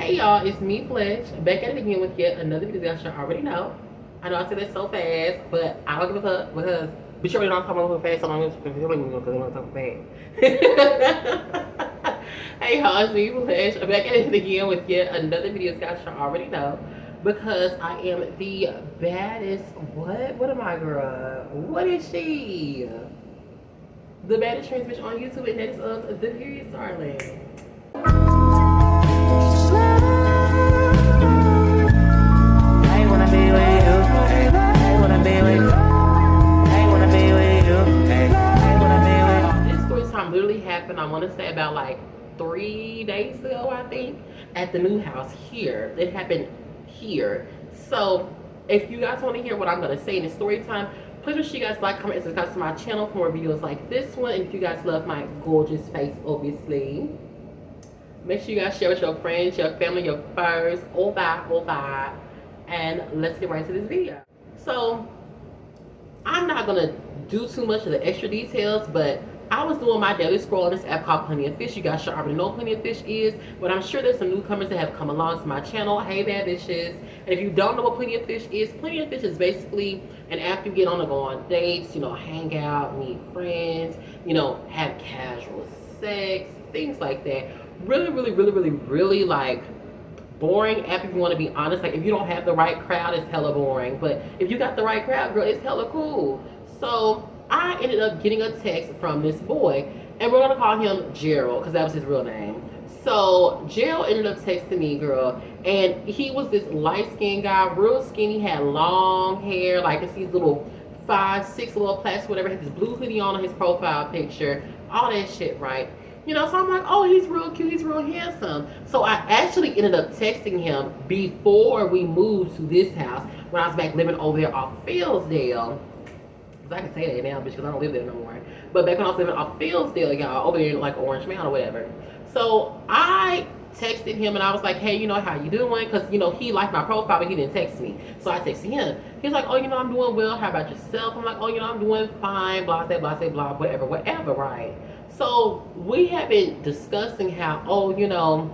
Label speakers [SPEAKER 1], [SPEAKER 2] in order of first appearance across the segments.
[SPEAKER 1] Hey y'all, it's me Flesh, back at it again with yet another video that you already know. I know I said that so fast, but I don't give a fuck because bitch already know I'm talking about fast, so I'm going to talk fast. Hey y'all, it's me Flesh, back at it again with yet another video that you already know. Because I am the baddest, what am I, girl? What is she? The baddest trans bitch on YouTube, and that is of the period Starling. This story time literally happened, I want to say about like 3 days ago, I think, at the new house here. It happened here. So if you guys want to hear what I'm going to say in the story time, please make sure you guys like, comment, and subscribe to my channel for more videos like this one. And if you guys love my gorgeous face, obviously, make sure you guys share with your friends, your family, your furs, all that. And let's get right into this video. So I'm not gonna do too much of the extra details, but I was doing my daily scroll on this app called Plenty of Fish. You guys should already know what Plenty of Fish is, but I'm sure there's some newcomers that have come along to my channel. Hey bad bitches. And if you don't know what Plenty of Fish is basically an app you get on to go on dates, you know, hang out, meet friends, you know, have casual sex, things like that. Really like boring app if you want to be honest. Like if you don't have the right crowd, it's hella boring, but if you got the right crowd, girl, it's hella cool. So I ended up getting a text from this boy, and we're gonna call him Gerald because that was his real name. So Gerald ended up texting me, girl, and he was this light-skinned guy, real skinny, had long hair, like it's these little 5'6" little plaits, whatever, had this blue hoodie on his profile picture, all that shit, right? You know, so I'm like, oh, he's real cute, he's real handsome. So I actually ended up texting him before we moved to this house when I was back living over there off Fieldsdale. Because I can say that now, bitch, because I don't live there no more. But back when I was living off Fieldsdale, y'all, over there in like Orange Mountain or whatever. So I texted him and I was like, hey, you know, how you doing? Because, you know, he liked my profile, but he didn't text me. So I texted him. He was like, oh, you know, I'm doing well. How about yourself? I'm like, oh, you know, I'm doing fine, blah, blah, whatever, right? So we have been discussing how, oh, you know,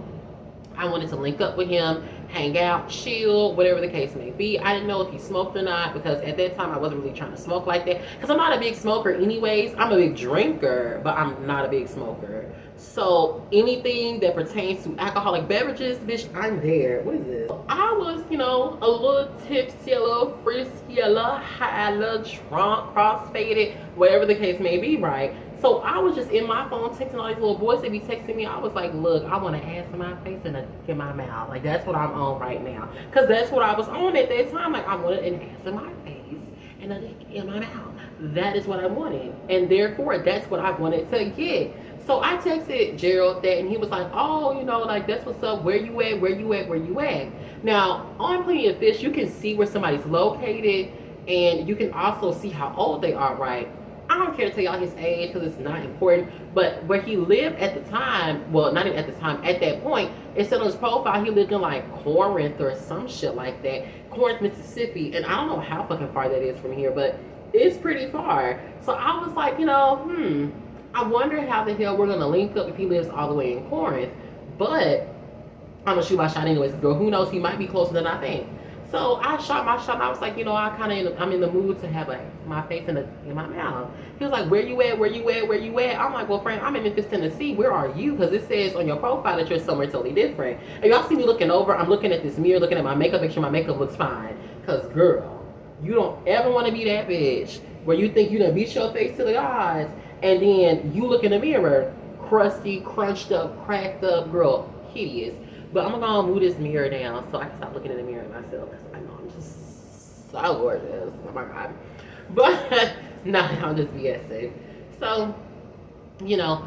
[SPEAKER 1] I wanted to link up with him, hang out, chill, whatever the case may be. I didn't know if he smoked or not because at that time I wasn't really trying to smoke like that. Because I'm not a big smoker anyways. I'm a big drinker, but I'm not a big smoker. So anything that pertains to alcoholic beverages, bitch, I'm there. What is this? I was, you know, a little tipsy, a little frisky, a little high, a little drunk, cross-faded, whatever the case may be, right? So I was just in my phone texting all these little boys that be texting me. I was like, look, I want to ass in my face and a dick in my mouth. Like, that's what I'm on right now. Because that's what I was on at that time. Like, I wanted an ass in my face and a dick in my mouth. That is what I wanted. And therefore, that's what I wanted to get. So I texted Gerald that, and he was like, oh, you know, like, that's what's up. Where you at? Now, on Plenty of Fish, you can see where somebody's located, and you can also see how old they are, right? I don't care to tell y'all his age because it's not important, but where he lived at the time, well, not even at the time, at that point, it said on his profile he lived in like Corinth or some shit like that, Corinth, Mississippi, and I don't know how fucking far that is from here, but it's pretty far. So I was like, you know, I wonder how the hell we're gonna link up if he lives all the way in Corinth, but I'm gonna shoot my shot anyways, girl. Who knows? He might be closer than I think. So I shot my shot and I was like, you know, I'm in the mood to have my face in my mouth. He was like, where you at? I'm like, well, friend, I'm in Memphis, Tennessee. Where are you? Because it says on your profile that you're somewhere totally different. And y'all see me looking over, I'm looking at this mirror, looking at my makeup, make sure my makeup looks fine. Because, girl, you don't ever want to be that bitch where you think you done beat your face to the gods and then you look in the mirror, crusty, crunched up, cracked up, girl, hideous. But I'm gonna move this mirror down so I can stop looking in the mirror at myself because I know I'm just so gorgeous. Oh my god. But nah, I'm just BSing. So, you know,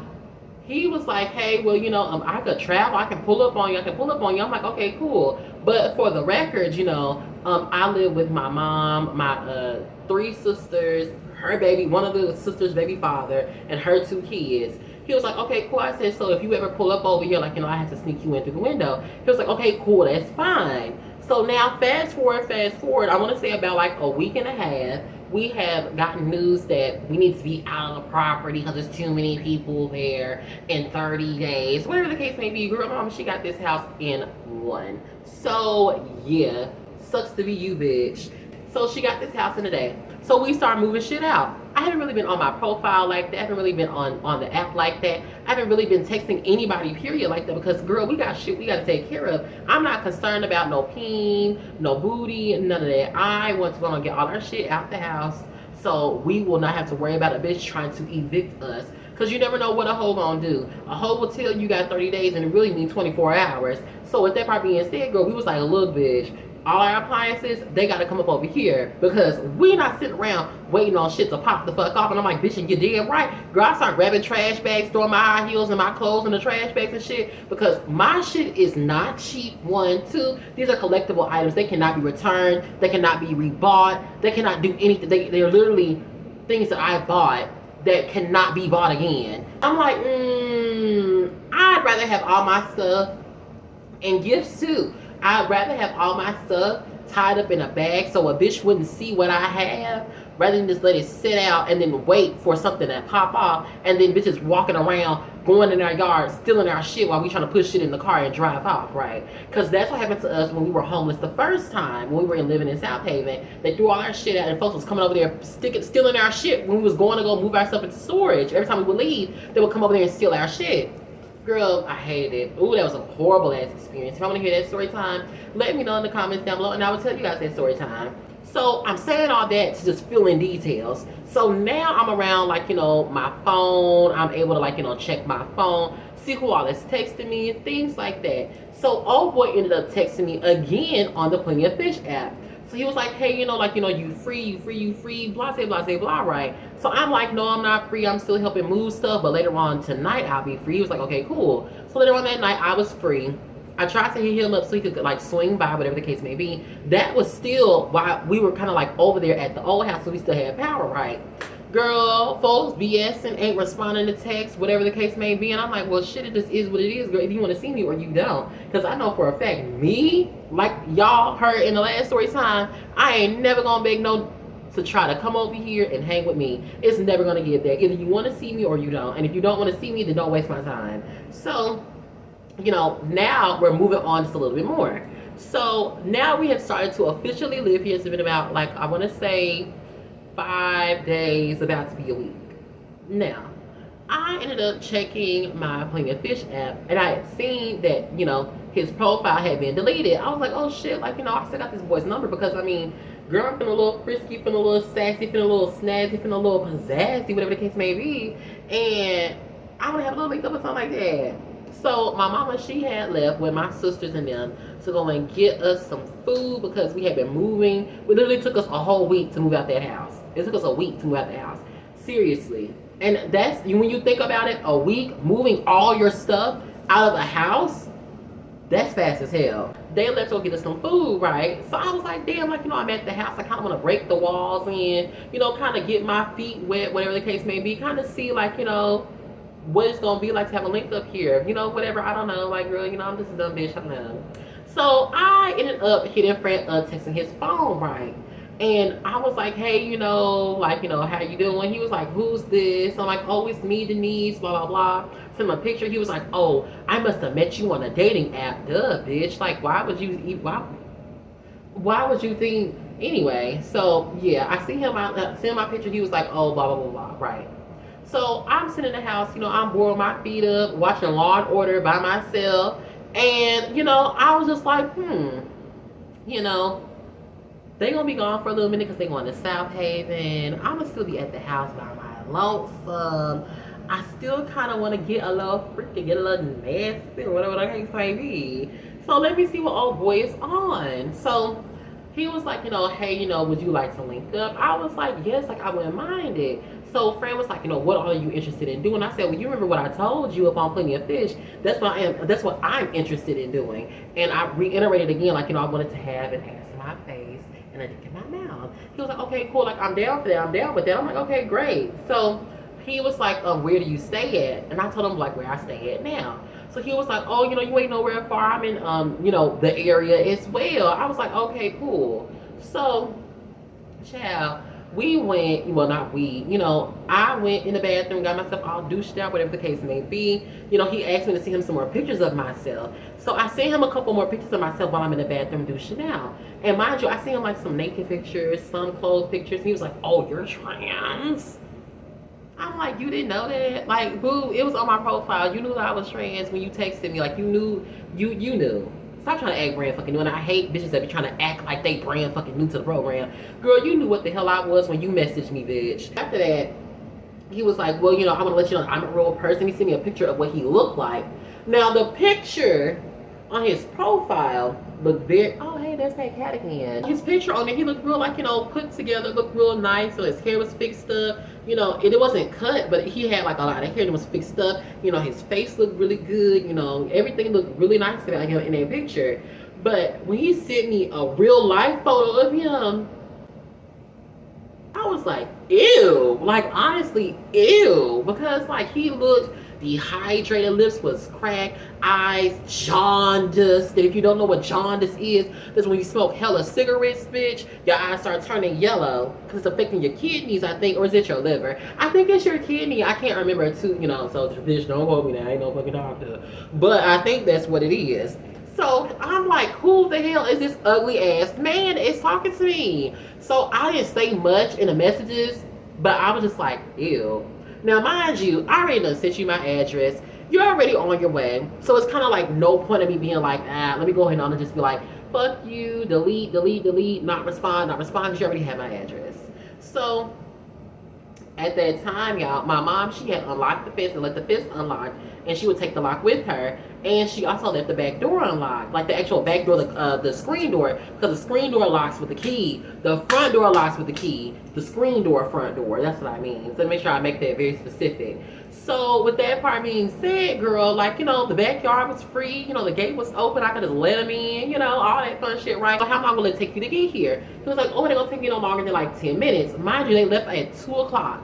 [SPEAKER 1] he was like, hey, well, you know, I could travel, I can pull up on you. I'm like, okay, cool. But for the record, you know, I live with my mom, my 3 sisters, her baby, one of the sisters' baby father, and her 2 kids. He was like, okay, cool. I said, so if you ever pull up over here, like, you know, I have to sneak you in through the window. He was like, okay, cool, that's fine. So now fast forward, I want to say about like a week and a half, we have gotten news that we need to be out of the property because there's too many people there in 30 days. Whatever the case may be, girl, mama, she got this house in one. So, yeah, sucks to be you, bitch. So she got this house in a day. So we start moving shit out. I haven't really been on my profile like that. I haven't really been on the app like that. I haven't really been texting anybody, period, like that, because, girl, we got shit we got to take care of. I'm not concerned about no peen, no booty, none of that. I want to go and get all our shit out the house so we will not have to worry about a bitch trying to evict us. Because you never know what a hoe gonna do. A hoe will tell you got 30 days and it really means 24 hours. So with that part being said, girl, we was like, look, bitch, all our appliances, they gotta come up over here because we not sitting around waiting on shit to pop the fuck off. And I'm like, bitch, and you're damn right. Girl, I start grabbing trash bags, throwing my high heels and my clothes in the trash bags and shit because my shit is not cheap. 1, 2, these are collectible items. They cannot be returned. They cannot be rebought. They cannot do anything. They're literally things that I bought that cannot be bought again. I'm like, I'd rather have all my stuff and gifts too. I'd rather have all my stuff tied up in a bag so a bitch wouldn't see what I have rather than just let it sit out and then wait for something to pop off and then bitches walking around going in our yard stealing our shit while we trying to put shit in the car and drive off, right? Because that's what happened to us when we were homeless the first time when we were living in South Haven. They threw all our shit out and folks was coming over there stealing our shit when we was going to go move our stuff into storage. Every time we would leave, they would come over there and steal our shit. Girl, I hated it. Ooh, that was a horrible ass experience. If I want to hear that story time, let me know in the comments down below and I will tell you guys that story time. So I'm saying all that to just fill in details. So now I'm around, like, you know, my phone. I'm able to, like, you know, check my phone, see who all is texting me, and things like that. So old boy ended up texting me again on the Plenty of Fish app. So he was like, hey, you know, like, you know, you free, blah, blah, right? So I'm like, no, I'm not free. I'm still helping move stuff, but later on tonight I'll be free. He was like, okay, cool. So later on that night I was free. I tried to hit him up so he could, like, swing by, whatever the case may be. That was still while we were kind of like over there at the old house, so we still had power, right? Girl, folks BSing, ain't responding to texts, whatever the case may be. And I'm like, well, shit, it just is what it is, girl. If you want to see me or you don't. Because I know for a fact, me, like y'all heard in the last story time, I ain't never going to beg no to try to come over here and hang with me. It's never going to get there. Either you want to see me or you don't. And if you don't want to see me, then don't waste my time. So, you know, now we're moving on just a little bit more. So now we have started to officially live here. It's been about, like, I want to say 5 days, about to be a week. Now, I ended up checking my Plenty of Fish app, and I had seen that, you know, his profile had been deleted. I was like, oh shit, like, you know, I still got this boy's number because, I mean, girl, I'm feeling a little frisky, feeling a little sassy, feeling a little snazzy, feeling a little pizzazzy, whatever the case may be, and I want to have a little link up or something like that. So my mama, she had left with my sisters and them to go and get us some food because we had been moving. It literally took us a whole week to move out that house. It took us a week to move out the house. Seriously. And that's, when you think about it, a week moving all your stuff out of the house, that's fast as hell. They left to go get us some food, right? So I was like, damn, like, you know, I'm at the house. I kind of want to break the walls in, you know, kind of get my feet wet, whatever the case may be. Kind of see, like, you know, what it's gonna be like to have a link up here, you know, whatever. I don't know, like, girl, you know, I'm just a dumb bitch, I don't know. So I ended up hitting Fred up, texting his phone, right? And I was like, hey, you know, like, you know, how you doing? He was like, who's this? I'm like, oh, it's me, Denise, blah, blah, blah. Sent him a picture. He was like, oh, I must have met you on a dating app. Duh, bitch. Like, why would you think, anyway? So yeah, I see him, I sent him my picture. He was like, oh, blah, blah, blah, blah, right? So I'm sitting in the house, you know, I'm bored, my feet up, watching Law and Order by myself. And, you know, I was just like, you know, they gonna be gone for a little minute because they going to South Haven. I'm gonna still be at the house by my lonesome. I still kind of want to get a little freaky, get a little nasty, or whatever the case may be. So let me see what old boy is on. So he was like, you know, hey, you know, would you like to link up? I was like, yes, like, I wouldn't mind it. So Fran was like, you know, what are you interested in doing? I said, well, you remember what I told you up on Plenty of Fish? That's what I'm interested in doing. And I reiterated again, like, you know, I wanted to have an ass in my face and a dick in my mouth. He was like, okay, cool, like, I'm down for that, I'm down with that. I'm like, okay, great. So he was like, where do you stay at? And I told him, like, where I stay at now. So he was like, oh, you know, you ain't nowhere far. I'm in, you know, the area as well. I was like, okay, cool. So, child, we went, well, not we, you know, I went in the bathroom, got myself all douched out, whatever the case may be. You know, he asked me to see him some more pictures of myself. So I sent him a couple more pictures of myself while I'm in the bathroom douching out. And mind you, I sent him like some naked pictures, some clothes pictures. And he was like, oh, you're trans? I'm like, you didn't know that? Like, boo, it was on my profile. You knew that I was trans when you texted me. Like, you knew, you knew. Stop trying to act brand fucking new. And I hate bitches that be trying to act like they brand fucking new to the program. Girl, you knew what the hell I was when you messaged me, bitch. After that, he was like, well, you know, I want to let you know I'm a real person. He sent me a picture of what he looked like. Now, the picture on his profile looked very, oh, hey, there's that cat again. His picture on there, he looked real, like, you know, put together, looked real nice. So his hair was fixed up, you know, and it wasn't cut, but he had like a lot of hair and it was fixed up. You know, his face looked really good, you know, everything looked really nice about him in that picture. But when he sent me a real life photo of him, I was like, ew. Like, honestly, ew. Because, like, he looked dehydrated, lips was cracked, eyes jaundiced. And if you don't know what jaundice is, that's when you smoke hella cigarettes, bitch, your eyes start turning yellow because it's affecting your kidneys, I think, or is it your liver? I think it's your kidney. I can't remember too, you know, so bitch, don't hold me now. I ain't no fucking doctor. But I think that's what it is. So I'm like, who the hell is this ugly ass man is talking to me? So I didn't say much in the messages, but I was just like, ew. Now, mind you, I already done sent you my address. You're already on your way. So it's kind of like no point of me being like, let me go ahead on and just be like, fuck you, delete, delete, delete, not respond, because you already have my address. So at that time, y'all, my mom, she had unlocked the fence and let the fence unlock, and she would take the lock with her. And she also left the back door unlocked, like the actual back door, the screen door, because the screen door locks with the key. The front door locks with the key. The screen door, front door. That's what I mean. So make sure I make that very specific. So with that part being said, girl, like, you know, the backyard was free. You know, the gate was open. I could just let him in. You know, all that fun shit, right? So how long will it take you to get here? He was like, oh, they're going to take me no longer than like 10 minutes. Mind you, they left at 2 o'clock.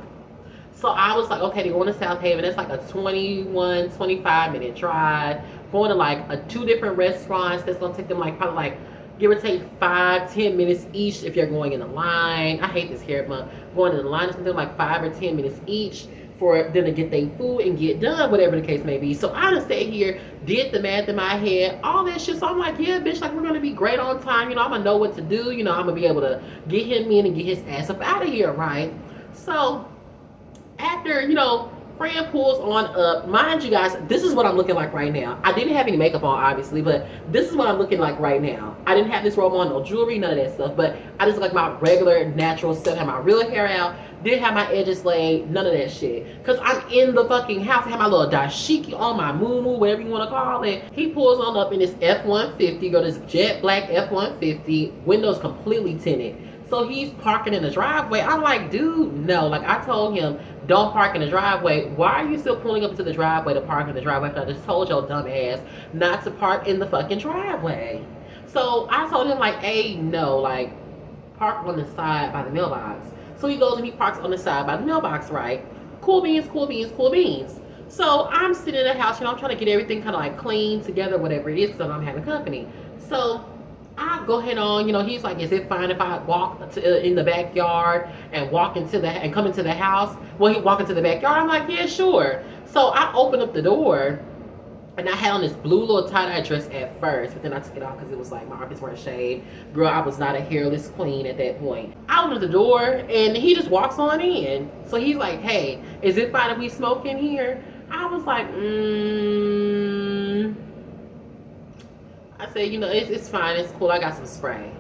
[SPEAKER 1] So I was like, okay, they're going to South Haven. It's like a 25-minute drive. Going to like 2 different restaurants. That's going to take them like probably like, give or take 5-10 minutes each if you're going in the line. I hate this hair month. Going in the line, it's going to take like 5 or 10 minutes each for them to get their food and get done, whatever the case may be. So I just stayed here, did the math in my head, all that shit. So I'm like, yeah, bitch, like, we're going to be great on time. You know, I'm going to know what to do. You know, I'm going to be able to get him in and get his ass up out of here, right? So after, you know, Fran pulls on up. Mind you guys, this is what I'm looking like right now. I didn't have any makeup on, obviously, but this is what I'm looking like right now. I didn't have this robe on, no jewelry, none of that stuff, but I just look like my regular, natural self. Had my real hair out, didn't have my edges laid, none of that shit. Because I'm in the fucking house. I have my little dashiki on, my moo-moo, whatever you want to call it. He pulls on up in this F-150, go this jet black F-150, windows completely tinted. So he's parking in the driveway. I'm like, dude, no. Like, I told him, don't park in the driveway. Why are you still pulling up into the driveway to park in the driveway after I just told your dumb ass not to park in the fucking driveway? So I told him, like, hey, no, like, park on the side by the mailbox. So he goes and he parks on the side by the mailbox, right? Cool beans, cool beans, cool beans. So I'm sitting in the house, you know, I'm trying to get everything kind of like clean together, whatever it is, because I'm having company. So I go ahead on, you know, he's like, is it fine if I walk in the backyard and walk into the, and come into the house? Well, he walk into the backyard. I'm like, yeah, sure. So I open up the door, and I had on this blue little tie-dye dress at first, but then I took it off because it was like my armpits weren't shaved. Girl, I was not a hairless queen at that point. I opened the door, and he just walks on in. So he's like, hey, is it fine if we smoke in here? I was like, I said, you know, it's fine, it's cool, I got some spray.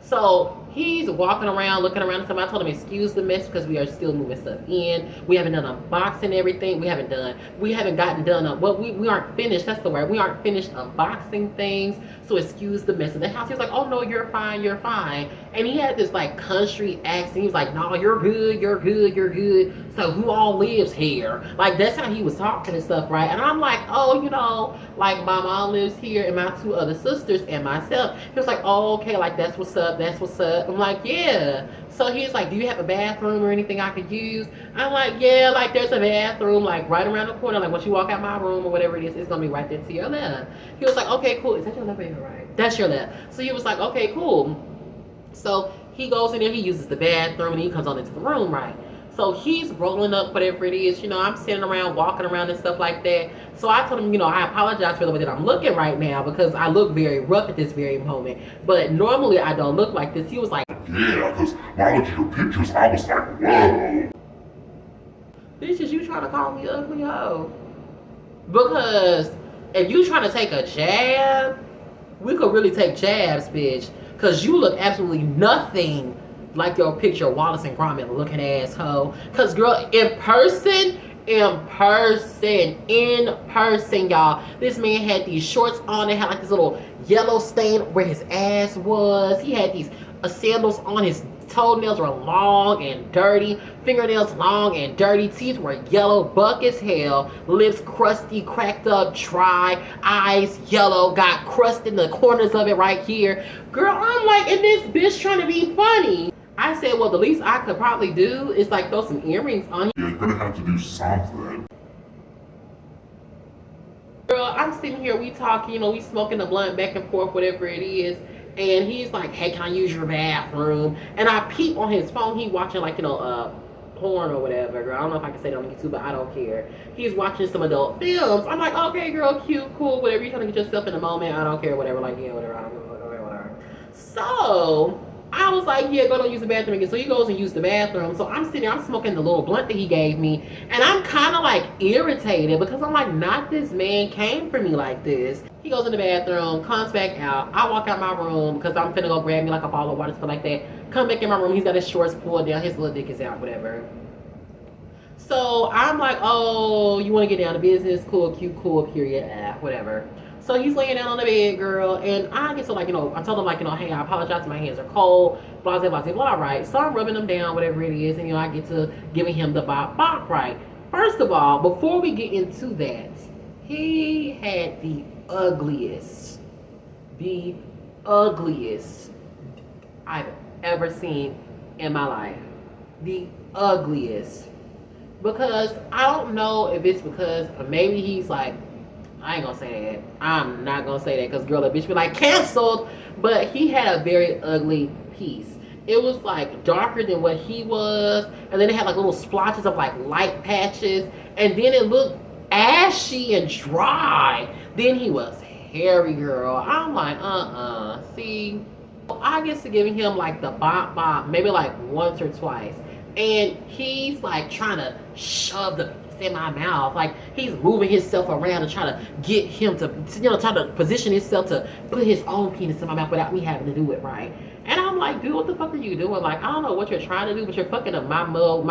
[SPEAKER 1] So he's walking around, looking around, and I told him, excuse the mess, because we are still moving stuff in. We haven't done unboxing everything. We haven't gotten done, well, we aren't finished, that's the word. We aren't finished unboxing things, so excuse the mess of the house. He was like, oh, no, you're fine, you're fine. And he had this, like, country accent. He was like, no, you're good, you're good, you're good. So who all lives here? Like, that's how he was talking and stuff, right? And I'm like, oh, you know, like, my mom lives here, and my 2 other sisters, and myself. He was like, oh, okay, like, that's what's up, that's what's up. I'm like, yeah. So he's like, do you have a bathroom or anything I could use? I'm like, yeah, like, there's a bathroom, like, right around the corner. Like, once you walk out my room or whatever it is, it's gonna be right there to your left. He was like, okay, cool. Is that your left or your right? That's your left. So he was like, okay, cool. So he goes in there, he uses the bathroom, and he comes on into the room, right? So he's rolling up whatever it is, I'm sitting around, walking around and stuff like that. So I told him, I apologize for the way that I'm looking right now because I look very rough at this very moment. But normally I don't look like this. He was like,
[SPEAKER 2] yeah, because when I looked at your pictures, I was like, whoa.
[SPEAKER 1] Bitch, is you trying to call me ugly hoe? Because if you trying to take a jab, we could really take jabs, bitch. Because you look absolutely nothing like your picture, Wallace and Gromit looking asshole. Because, girl, in person, y'all, this man had these shorts on. It had like this little yellow stain where his ass was. He had these sandals on. His toenails were long and dirty, fingernails long and dirty, teeth were yellow, buck as hell, lips crusty, cracked up, dry, eyes yellow, got crust in the corners of it right here. Girl, I'm like, and this bitch trying to be funny. I said, well, the least I could probably do is like throw some earrings on him.
[SPEAKER 2] Yeah, you're gonna have to do something.
[SPEAKER 1] Girl, I'm sitting here, we talking, we smoking the blunt back and forth, whatever it is. And he's like, hey, can I use your bathroom? And I peep on his phone. He watching like, porn or whatever, girl. I don't know if I can say that on YouTube, but I don't care. He's watching some adult films. I'm like, okay, girl, cute, cool, whatever. You're trying to get yourself in the moment. I don't care, whatever. Like, yeah, whatever. I don't know, whatever. So I was like, yeah, go don't use the bathroom again. So he goes and used the bathroom. So I'm sitting there, I'm smoking the little blunt that he gave me. And I'm kind of like irritated because I'm like, not this man came for me like this. He goes in the bathroom, comes back out. I walk out my room because I'm finna go grab me like a bottle of water, stuff like that. Come back in my room. He's got his shorts pulled down. His little dick is out, whatever. So I'm like, oh, you want to get down to business? Cool, cute, cool, period, whatever. So he's laying down on the bed, girl, and I get to like, I told him like, hey, I apologize, my hands are cold, blah, blah, blah, blah, right? So I'm rubbing them down, whatever it is, and I get to giving him the bop, bop, right? First of all, before we get into that, he had the ugliest I've ever seen in my life. The ugliest. Because I don't know if it's because maybe he's like, I ain't gonna say that. I'm not gonna say that because girl, the bitch be like canceled. But he had a very ugly piece. It was like darker than what he was, and then it had like little splotches of like light patches, and then it looked ashy and dry. Then he was hairy, girl. I'm like, see, I guess to giving him like the bop bop maybe like once or twice, and he's like trying to shove the in my mouth, like he's moving himself around and trying to get him to, try to position himself to put his own penis in my mouth without me having to do it, right? And I'm like, dude, what the fuck are you doing? Like, I don't know what you're trying to do, but you're fucking up my mood,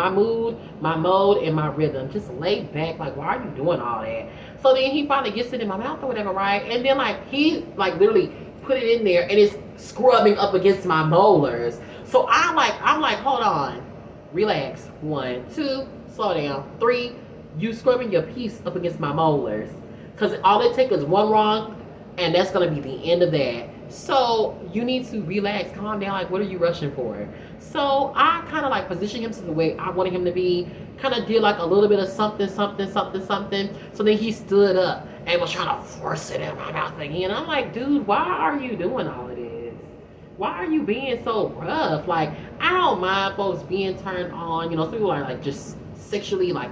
[SPEAKER 1] and my rhythm. Just lay back. Like, why are you doing all that? So then he finally gets it in my mouth or whatever, right? And then like he like literally put it in there and it's scrubbing up against my molars. So I'm like, hold on, relax. 1, 2, slow down. 3. You scrubbing your piece up against my molars. Because all it takes is one wrong, and that's going to be the end of that. So you need to relax, calm down. Like, what are you rushing for? So I kind of like positioned him to the way I wanted him to be. Kind of did like a little bit of something. So then he stood up and was trying to force it in my mouth again. I'm like, dude, why are you doing all of this? Why are you being so rough? Like, I don't mind folks being turned on. Some people are like just sexually like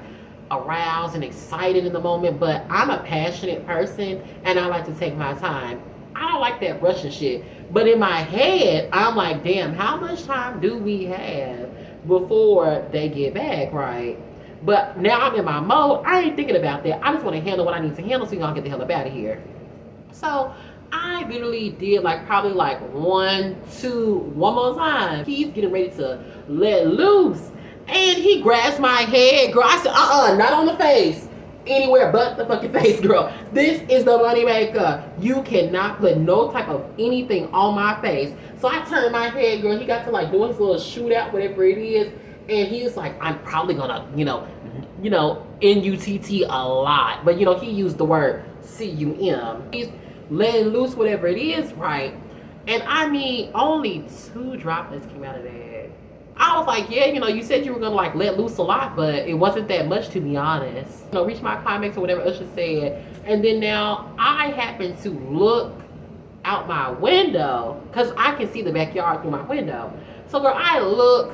[SPEAKER 1] aroused and excited in the moment, but I'm a passionate person and I like to take my time. I don't like that rushing shit. But in my head, I'm like, damn, how much time do we have before they get back, right? But now I'm in my mode. I ain't thinking about that. I just want to handle what I need to handle so y'all get the hell up out of here. So I literally did like probably like 1 more time. He's getting ready to let loose. And he grabs my head, girl. I said, not on the face. Anywhere but the fucking face, girl. This is the money maker. You cannot put no type of anything on my face. So I turned my head, girl. He got to like doing his little shootout, whatever it is. And he's like, I'm probably gonna, N-U-T-T a lot. But, he used the word C-U-M. He's letting loose whatever it is, right? And I mean, only 2 droplets came out of that. I was like, yeah, you said you were gonna like let loose a lot, but it wasn't that much, to be honest. Reach my climax or whatever Usher said. And then now I happen to look out my window because I can see the backyard through my window. So girl, I look,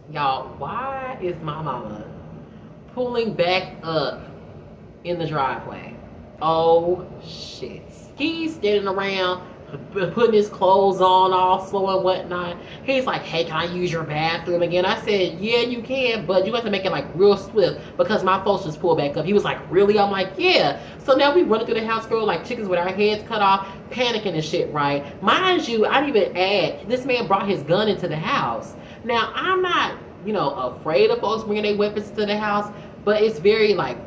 [SPEAKER 1] y'all, why is my mama pulling back up in the driveway? Oh shit. He's standing around putting his clothes on all slow and whatnot. He's like, hey, can I use your bathroom again? I said, yeah, you can, but you have to make it like real swift because my folks just pulled back up. He was like, really? I'm like, yeah. So now we running through the house, girl, like chickens with our heads cut off, panicking and shit, right? Mind you, I didn't even add, this man brought his gun into the house. Now, I'm not, afraid of folks bringing their weapons to the house, but it's very like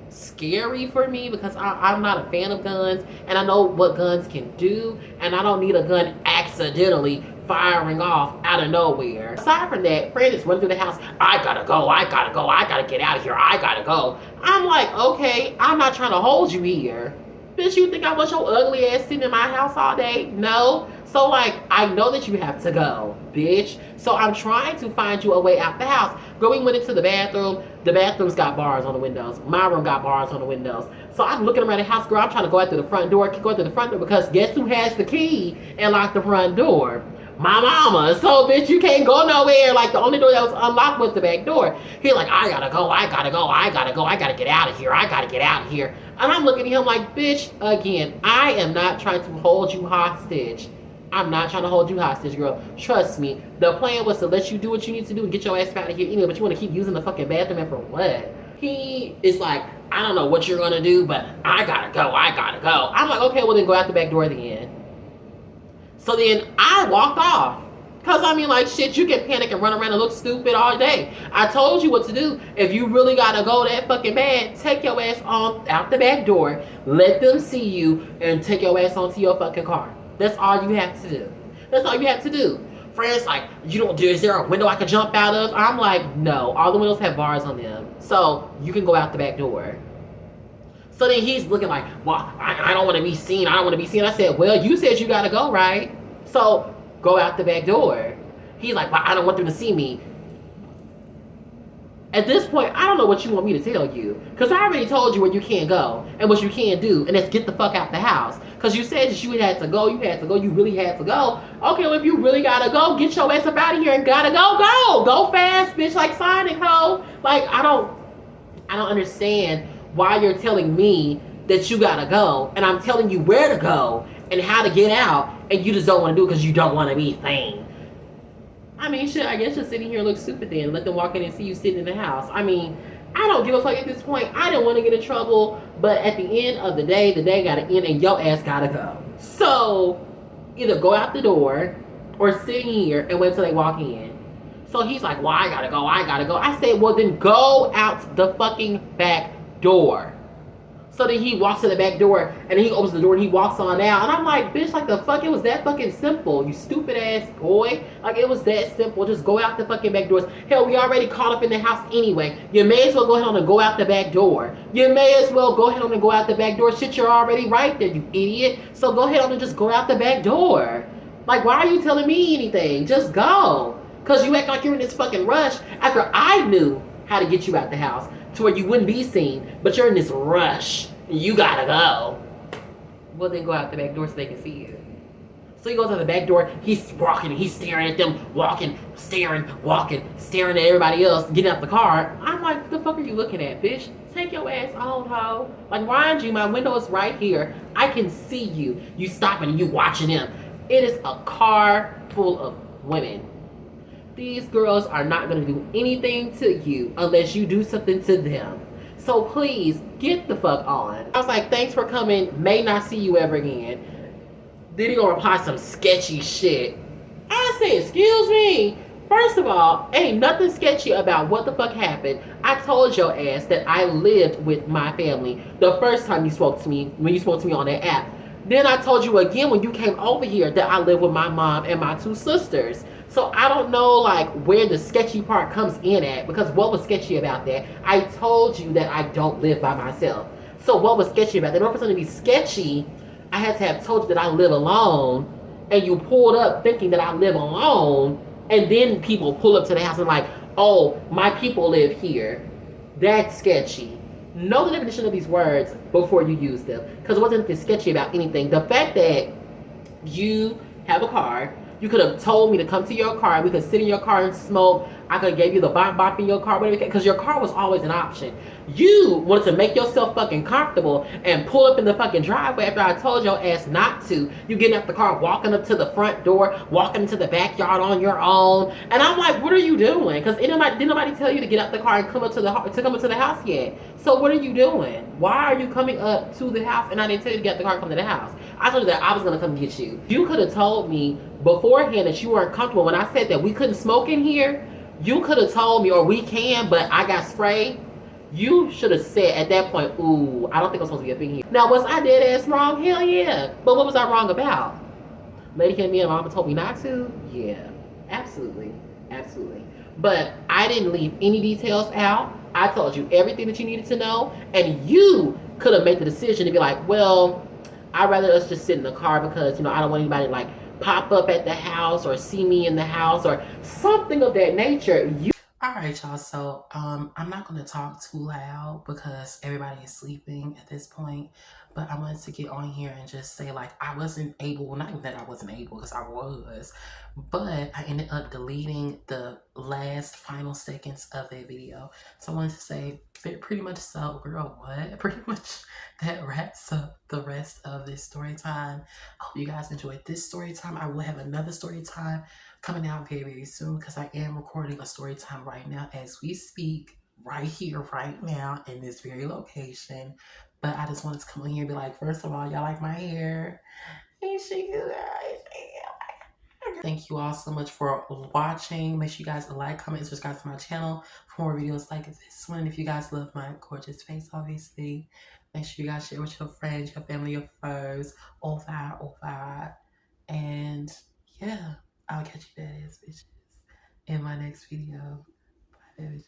[SPEAKER 1] scary for me because I'm not a fan of guns and I know what guns can do, and I don't need a gun accidentally firing off out of nowhere. Aside from that, Fred is running through the house. I gotta go, I gotta get out of here, I gotta go. I'm like, okay, I'm not trying to hold you here. Bitch, you think I want your ugly ass sitting in my house all day? No. So like, I know that you have to go, bitch. So I'm trying to find you a way out the house. Girl, we went into the bathroom. The bathroom's got bars on the windows. My room got bars on the windows. So I'm looking around the house, girl. I'm trying to go out through the front door. Go out through the front door because guess who has the key and locked the front door? My mama. So bitch, you can't go nowhere. Like the only door that was unlocked was the back door. He's like, I gotta go, I gotta get out of here, I gotta get out of here. And I'm looking at him like, bitch, again, I am not trying to hold you hostage. I'm not trying to hold you hostage, girl. Trust me. The plan was to let you do what you need to do and get your ass out of here anyway, but you want to keep using the fucking bathroom and for what? He is like, I don't know what you're gonna do, but I gotta go. I'm like, okay, well then go out the back door then. So then I walked off. Cause I mean, like, shit, you can panic and run around and look stupid all day. I told you what to do. If you really gotta go that fucking bad, take your ass on out the back door, let them see you, and take your ass onto your fucking car. That's all you have to do. That's all you have to do. Friends like, is there a window I can jump out of? I'm like, no, all the windows have bars on them. So you can go out the back door. So then he's looking like, well, I don't want to be seen. I said, well, you said you gotta go, right? So go out the back door. He's like, well, I don't want them to see me. At this point, I don't know what you want me to tell you. Because I already told you where you can't go and what you can't do. And that's get the fuck out the house. Because you said that you had to go, you really had to go. Okay, well, if you really gotta go, get your ass up out of here and gotta go. Go fast, bitch, like Sonic, ho. Like, I don't understand why you're telling me that you gotta go. And I'm telling you where to go and how to get out. And you just don't want to do it because you don't want to be seen. I mean, shit, I guess just sitting here look stupid then. Let them walk in and see you sitting in the house. I mean, I don't give a fuck at this point. I didn't want to get in trouble. But at the end of the day gotta end and your ass gotta go. So, either go out the door or sit here and wait till they walk in. So he's like, well, I gotta go. I said, well, then go out the fucking back door. So then he walks to the back door and he opens the door and he walks on out. And I'm like, bitch, like the fuck, it was that fucking simple. You stupid ass boy. Like it was that simple. Just go out the fucking back doors. Hell, we already caught up in the house anyway. You may as well go ahead on and go out the back door. You may as well go ahead on and go out the back door. Shit, you're already right there, you idiot. So go ahead on and just go out the back door. Like, why are you telling me anything? Just go. Because you act like you're in this fucking rush after I knew how to get you out the house to where you wouldn't be seen, but you're in this rush. You gotta go. Well, then go out the back door so they can see you. So he goes out the back door. He's walking. He's staring at them. Walking, staring at everybody else. Getting out the car. I'm like, what the fuck are you looking at, bitch? Take your ass on, ho. Like, mind you, my window is right here. I can see you. You stopping and you watching them. It is a car full of women. These girls are not going to do anything to you unless you do something to them. So please, get the fuck on. I was like, thanks for coming. May not see you ever again. Then he gonna reply some sketchy shit. I said, excuse me. First of all, ain't nothing sketchy about what the fuck happened. I told your ass that I lived with my family the first time you spoke to me, when you spoke to me on that app. Then I told you again when you came over here that I live with my mom and my two sisters. So I don't know like where the sketchy part comes in at, because what was sketchy about that? I told you that I don't live by myself. So what was sketchy about that? In order for something to be sketchy, I had to have told you that I live alone, and you pulled up thinking that I live alone, and then people pull up to the house and like, oh, my people live here. That's sketchy. Know the definition of these words before you use them, because it wasn't sketchy about anything. The fact that you have a car, You could have told me to come to your car. We could sit in your car and smoke. I could have gave you the bop bop in your car, whatever, because your car was always an option. You wanted to make yourself fucking comfortable and pull up in the fucking driveway after I told your ass not to. You getting out the car, walking up to the front door, walking into the backyard on your own. And I'm like, what are you doing? Because didn't nobody tell you to get out the car and come up to the house yet? So what are you doing? Why are you coming up to the house and I didn't tell you to get out the car and come to the house? I told you that I was gonna come get you. You could have told me beforehand that you weren't comfortable. When I said that we couldn't smoke in here, you could have told me, or we can, but I got sprayed. You should have said at that point, ooh, I don't think I'm supposed to be up in here. Now, was I dead ass wrong? Hell yeah. But what was I wrong about? Lady came in and mama told me not to? Yeah, absolutely. Absolutely. But I didn't leave any details out. I told you everything that you needed to know. And you could have made the decision to be like, well, I'd rather us just sit in the car because, I don't want anybody to like pop up at the house or see me in the house or something of that nature. All right, y'all. So I'm not going to talk too loud because everybody is sleeping at this point. But I wanted to get on here and just say, like, I wasn't able, well, not even that I wasn't able because I was, but I ended up deleting the last final seconds of that video. So I wanted to say, pretty much so, girl, what? Pretty much that wraps up the rest of this story time. I hope you guys enjoyed this story time. I will have another story time coming out very, very soon because I am recording a story time right now as we speak, right here, right now, in this very location. But I just wanted to come on here and be like, first of all, y'all like my hair? Ain't she good? Thank you all so much for watching. Make sure you guys like, comment, and subscribe to my channel for more videos like this one. If you guys love my gorgeous face, obviously, make sure you guys share with your friends, your family, your foes. All that. And yeah, I'll catch you guys, bitches, in my next video. Bye, bitches.